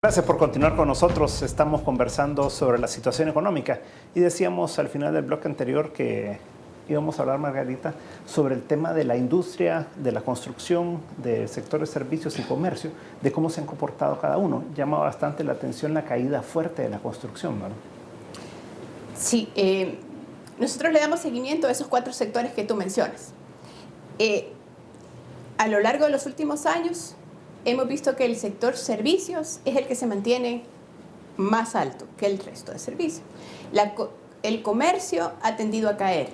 Gracias por continuar con nosotros. Estamos conversando sobre la situación económica y decíamos al final del bloque anterior que íbamos a hablar, Margarita, sobre el tema de la industria, de la construcción, del sector de servicios y comercio, de cómo se han comportado cada uno. Llama bastante la atención la caída fuerte de la construcción, ¿verdad? Sí, nosotros le damos seguimiento a esos 4 sectores que tú mencionas. A lo largo de los últimos años, hemos visto que el sector servicios es el que se mantiene más alto que el resto de servicios. El comercio ha tendido a caer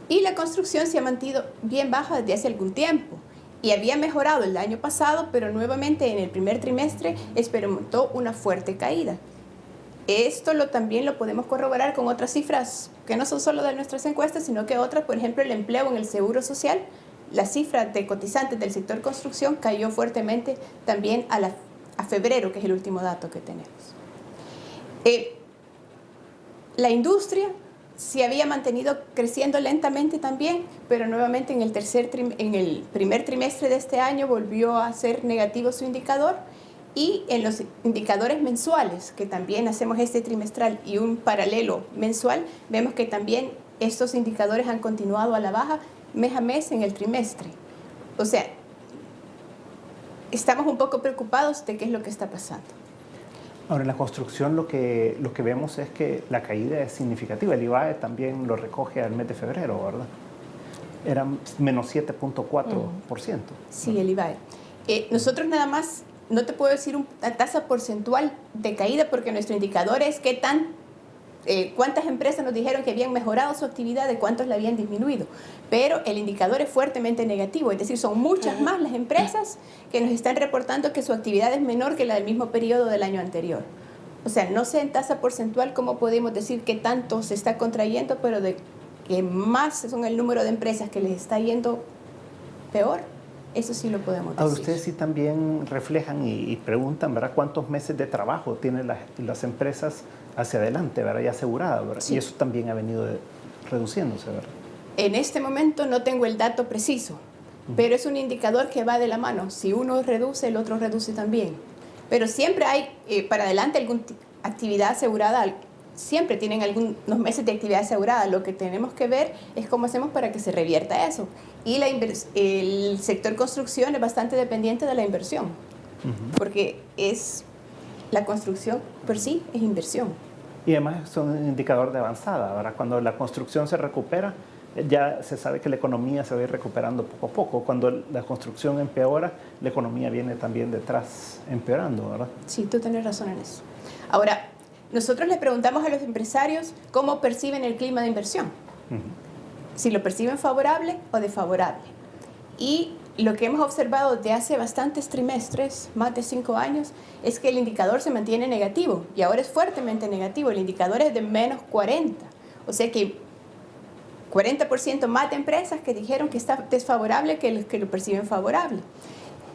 y la construcción se ha mantenido bien baja desde hace algún tiempo y había mejorado el año pasado, pero nuevamente en el primer trimestre experimentó una fuerte caída. Esto también lo podemos corroborar con otras cifras que no son solo de nuestras encuestas, sino que otras, por ejemplo, el empleo en el seguro social. La cifra de cotizantes del sector construcción cayó fuertemente también a febrero, que es el último dato que tenemos. La industria se había mantenido creciendo lentamente también, pero nuevamente en el primer trimestre de este año volvió a ser negativo su indicador, y en los indicadores mensuales, que también hacemos este trimestral y un paralelo mensual, vemos que también estos indicadores han continuado a la baja mes a mes en el trimestre. O sea, estamos un poco preocupados de qué es lo que está pasando. Ahora, en la construcción lo que vemos es que la caída es significativa. El IVAE también lo recoge al mes de febrero, ¿verdad? Era menos 7.4%. Sí, el IVAE. Nosotros nada más, no te puedo decir una tasa porcentual de caída porque nuestro indicador es cuántas empresas nos dijeron que habían mejorado su actividad, de cuántos la habían disminuido. Pero el indicador es fuertemente negativo, es decir, son muchas más las empresas que nos están reportando que su actividad es menor que la del mismo periodo del año anterior. O sea, no sé en tasa porcentual cómo podemos decir que tanto se está contrayendo, pero de que más son el número de empresas que les está yendo peor, eso sí lo podemos decir. Ahora, ustedes sí también reflejan y preguntan, ¿verdad?, cuántos meses de trabajo tienen las empresas hacia adelante, ¿verdad?, ya aseguradas, ¿verdad? Sí. Y eso también ha venido reduciéndose, ¿verdad? En este momento no tengo el dato preciso, pero es un indicador que va de la mano. Si uno reduce, el otro reduce también. Pero siempre hay para adelante alguna actividad asegurada, siempre tienen algunos meses de actividad asegurada. Lo que tenemos que ver es cómo hacemos para que se revierta eso. Y el sector construcción es bastante dependiente de la inversión, porque la construcción por sí es inversión. Y además es un indicador de avanzada, ¿verdad? Cuando la construcción se recupera, ya se sabe que la economía se va a ir recuperando poco a poco. Cuando la construcción empeora, la economía viene también detrás empeorando, ¿verdad? Sí, tú tienes razón en eso. Ahora, nosotros le preguntamos a los empresarios cómo perciben el clima de inversión. Si lo perciben favorable o desfavorable. Y lo que hemos observado desde hace bastantes trimestres, más de 5 años, es que el indicador se mantiene negativo y ahora es fuertemente negativo. El indicador es de menos 40. O sea que 40% más de empresas que dijeron que está desfavorable que los que lo perciben favorable.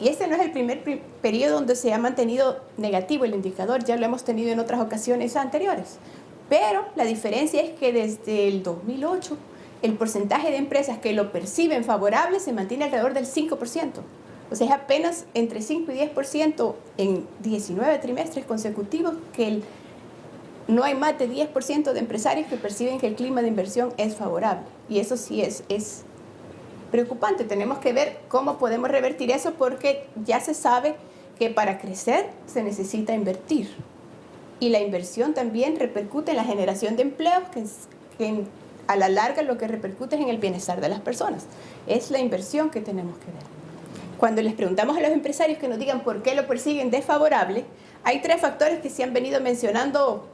Y este no es el primer periodo donde se ha mantenido negativo el indicador, ya lo hemos tenido en otras ocasiones anteriores. Pero la diferencia es que desde el 2008 el porcentaje de empresas que lo perciben favorable se mantiene alrededor del 5%. O sea, es apenas entre 5 y 10% en 19 trimestres consecutivos que no hay más de 10% de empresarios que perciben que el clima de inversión es favorable. Y eso sí es preocupante. Tenemos que ver cómo podemos revertir eso porque ya se sabe que para crecer se necesita invertir. Y la inversión también repercute en la generación de empleos, que a la larga lo que repercute es en el bienestar de las personas. Es la inversión que tenemos que ver. Cuando les preguntamos a los empresarios que nos digan por qué lo persiguen desfavorable, hay 3 factores que se han venido mencionando.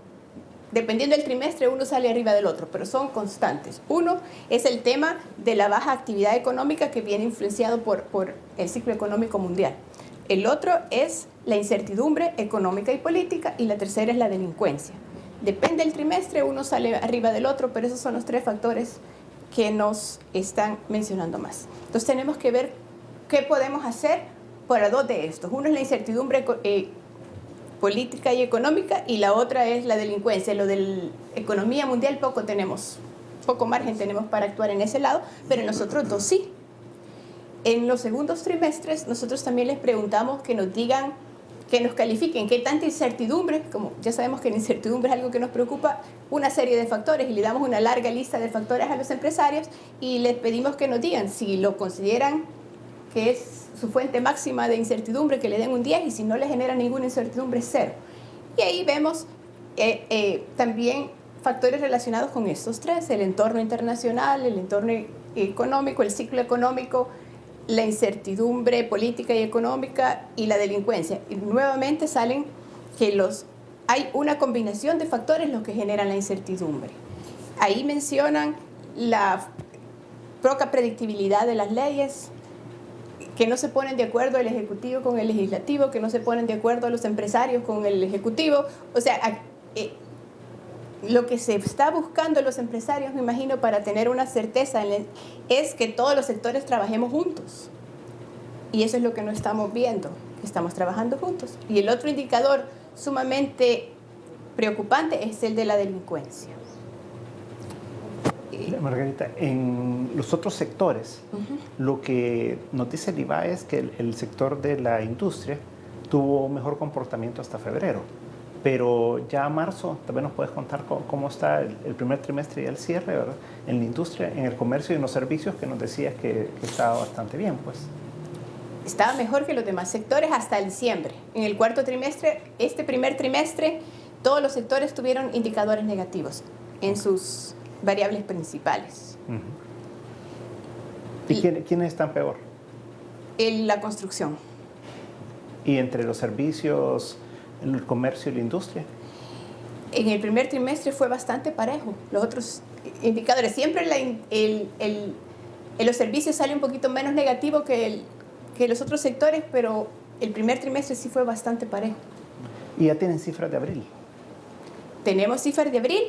Dependiendo del trimestre, uno sale arriba del otro, pero son constantes. Uno es el tema de la baja actividad económica que viene influenciado por el ciclo económico mundial. El otro es la incertidumbre económica y política, y la tercera es la delincuencia. Depende del trimestre, uno sale arriba del otro, pero esos son los 3 factores que nos están mencionando más. Entonces tenemos que ver qué podemos hacer para 2 de estos. Uno es la incertidumbre política y económica, y la otra es la delincuencia. Lo de la economía mundial poco margen tenemos para actuar en ese lado, pero en los otros 2 sí. En los segundos trimestres nosotros también les preguntamos que nos digan que nos califiquen qué tanta incertidumbre, como ya sabemos que la incertidumbre es algo que nos preocupa, una serie de factores, y le damos una larga lista de factores a los empresarios y les pedimos que nos digan si lo consideran que es su fuente máxima de incertidumbre, que le den un 10, y si no le genera ninguna incertidumbre, 0. Y ahí vemos también factores relacionados con estos tres: el entorno internacional, el entorno económico, el ciclo económico, la incertidumbre política y económica y la delincuencia. Y nuevamente salen que hay una combinación de factores los que generan la incertidumbre. Ahí mencionan la poca predictibilidad de las leyes, que no se ponen de acuerdo el Ejecutivo con el Legislativo, que no se ponen de acuerdo los empresarios con el Ejecutivo. O sea, lo que se está buscando los empresarios, me imagino, para tener una certeza es que todos los sectores trabajemos juntos. Y eso es lo que no estamos viendo, estamos trabajando juntos. Y el otro indicador sumamente preocupante es el de la delincuencia. Margarita, en los otros sectores, lo que nos dice el IVA es que el sector de la industria tuvo mejor comportamiento hasta febrero. Pero ya a marzo, también nos puedes contar cómo está el primer trimestre y el cierre, ¿verdad? En la industria, en el comercio y en los servicios, que nos decías que estaba bastante bien, pues. Estaba mejor que los demás sectores hasta diciembre. En el cuarto trimestre, este primer trimestre, todos los sectores tuvieron indicadores negativos en sus variables principales. ¿Y quiénes están peor? La construcción. ¿Y entre los servicios, el comercio y la industria? En el primer trimestre fue bastante parejo. Los otros indicadores, siempre en los servicios sale un poquito menos negativo que los otros sectores, pero el primer trimestre sí fue bastante parejo. ¿Y ya tienen cifras de abril? Tenemos cifras de abril.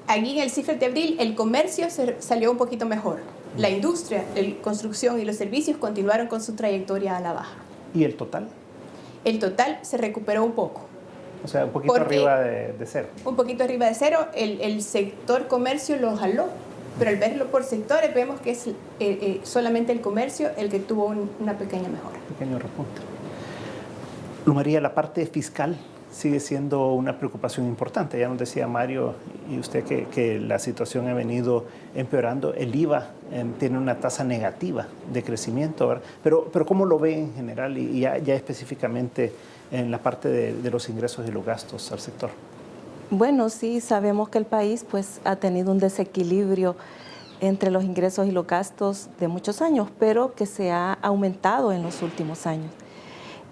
Allí en el cifras de abril el comercio salió un poquito mejor. La industria, la construcción y los servicios continuaron con su trayectoria a la baja. ¿Y el total? El total se recuperó un poco. O sea, un poquito arriba de cero. Un poquito arriba de cero. El sector comercio lo jaló, pero al verlo por sectores vemos que es solamente el comercio el que tuvo una pequeña mejora. Pequeño repunte. Luz María, la parte fiscal sigue siendo una preocupación importante. Ya nos decía Mario y usted que la situación ha venido empeorando. El IVA tiene una tasa negativa de crecimiento, ¿verdad? Pero ¿cómo lo ve en general y ya específicamente en la parte de los ingresos y los gastos al sector? Bueno, sí, sabemos que el país pues, ha tenido un desequilibrio entre los ingresos y los gastos de muchos años, pero que se ha aumentado en los últimos años.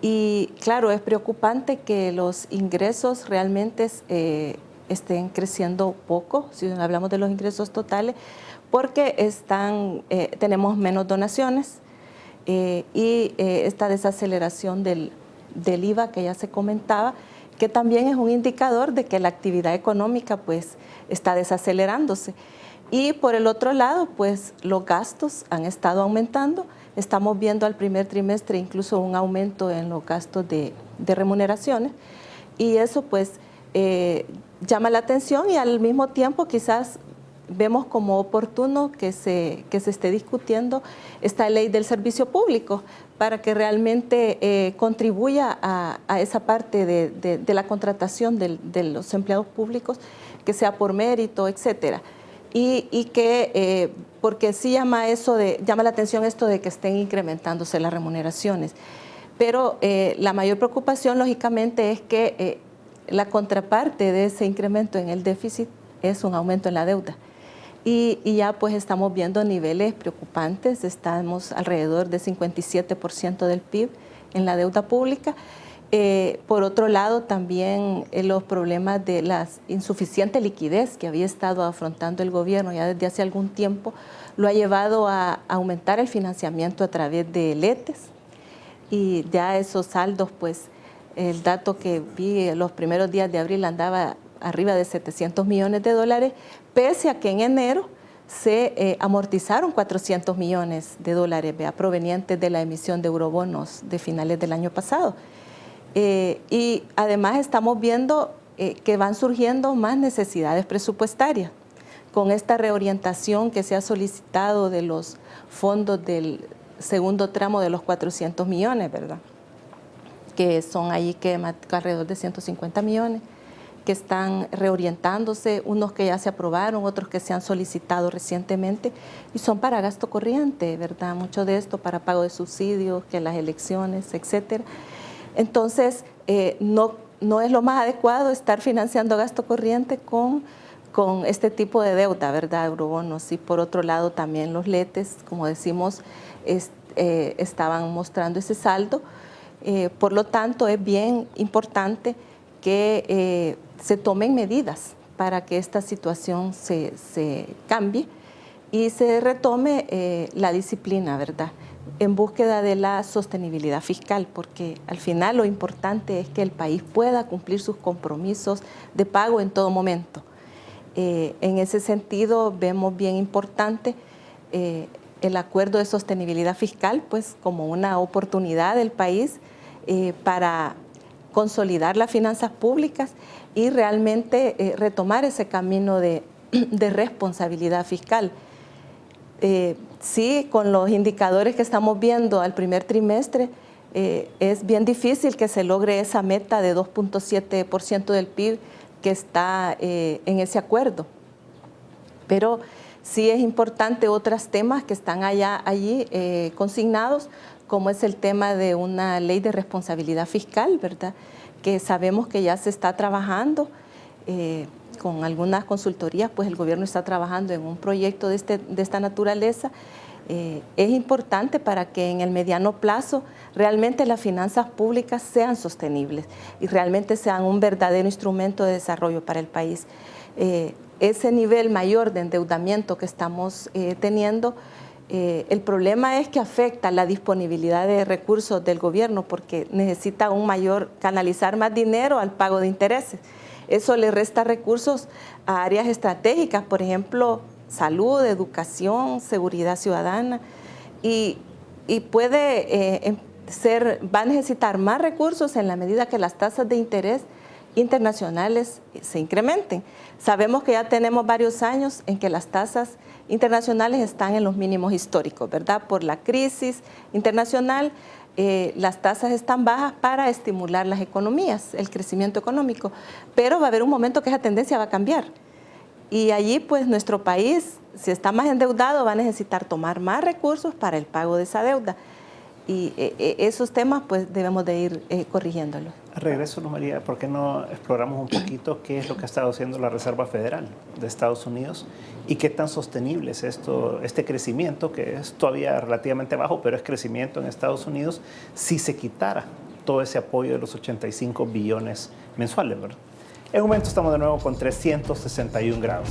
Y claro, es preocupante que los ingresos realmente estén creciendo poco, si hablamos de los ingresos totales, porque tenemos menos donaciones y esta desaceleración del IVA que ya se comentaba, que también es un indicador de que la actividad económica pues, está desacelerándose. Y por el otro lado, pues los gastos han estado aumentando. Estamos viendo al primer trimestre incluso un aumento en los gastos de remuneraciones y eso pues llama la atención y al mismo tiempo quizás vemos como oportuno que se esté discutiendo esta ley del servicio público para que realmente contribuya a esa parte de la contratación de los empleados públicos, que sea por mérito, etcétera. Y que, porque sí llama la atención esto de que estén incrementándose las remuneraciones. Pero la mayor preocupación, lógicamente, es que la contraparte de ese incremento en el déficit es un aumento en la deuda. Y ya pues estamos viendo niveles preocupantes, estamos alrededor de 57% del PIB en la deuda pública. Por otro lado, también los problemas de la insuficiente liquidez que había estado afrontando el gobierno ya desde hace algún tiempo, lo ha llevado a aumentar el financiamiento a través de letes. Y ya esos saldos, pues el dato que vi en los primeros días de abril andaba arriba de $700 millones, pese a que en enero se amortizaron $400 millones, provenientes de la emisión de eurobonos de finales del año pasado. Y además estamos viendo que van surgiendo más necesidades presupuestarias con esta reorientación que se ha solicitado de los fondos del segundo tramo de los 400 millones, ¿verdad? que son ahí que alrededor de 150 millones, que están reorientándose, unos que ya se aprobaron, otros que se han solicitado recientemente, y son para gasto corriente, ¿verdad? Mucho de esto para pago de subsidios, que las elecciones, etcétera. Entonces, no es lo más adecuado estar financiando gasto corriente con este tipo de deuda, ¿verdad? Eurobonos. Y por otro lado, también los letes, como decimos, estaban mostrando ese saldo. Por lo tanto, es bien importante que se tomen medidas para que esta situación se cambie y se retome la disciplina, ¿verdad?, en búsqueda de la sostenibilidad fiscal, porque al final lo importante es que el país pueda cumplir sus compromisos de pago en todo momento. En ese sentido, vemos bien importante el acuerdo de sostenibilidad fiscal, pues como una oportunidad del país para consolidar las finanzas públicas y realmente retomar ese camino de responsabilidad fiscal. Sí, con los indicadores que estamos viendo al primer trimestre, es bien difícil que se logre esa meta de 2.7% del PIB que está en ese acuerdo. Pero sí es importante otros temas que están allí consignados, como es el tema de una ley de responsabilidad fiscal, ¿verdad?, que sabemos que ya se está trabajando con algunas consultorías, pues el gobierno está trabajando en un proyecto de esta naturaleza. Es importante para que en el mediano plazo realmente las finanzas públicas sean sostenibles y realmente sean un verdadero instrumento de desarrollo para el país. Ese nivel mayor de endeudamiento que estamos teniendo, el problema es que afecta la disponibilidad de recursos del gobierno porque necesita canalizar más dinero al pago de intereses. Eso le resta recursos a áreas estratégicas, por ejemplo, salud, educación, seguridad ciudadana, y va a necesitar más recursos en la medida que las tasas de interés internacionales se incrementen. Sabemos que ya tenemos varios años en que las tasas internacionales están en los mínimos históricos, ¿verdad? Por la crisis internacional, las tasas están bajas para estimular las economías, el crecimiento económico, pero va a haber un momento que esa tendencia va a cambiar. Y allí, pues, nuestro país, si está más endeudado, va a necesitar tomar más recursos para el pago de esa deuda. Y esos temas, pues, debemos de ir corrigiéndolos. Regreso, Luz María, ¿por qué no exploramos un poquito qué es lo que ha estado haciendo la Reserva Federal de Estados Unidos y qué tan sostenible es este crecimiento, que es todavía relativamente bajo, pero es crecimiento en Estados Unidos, si se quitara todo ese apoyo de los 85 billones mensuales, ¿verdad? En un momento estamos de nuevo con 361 grados.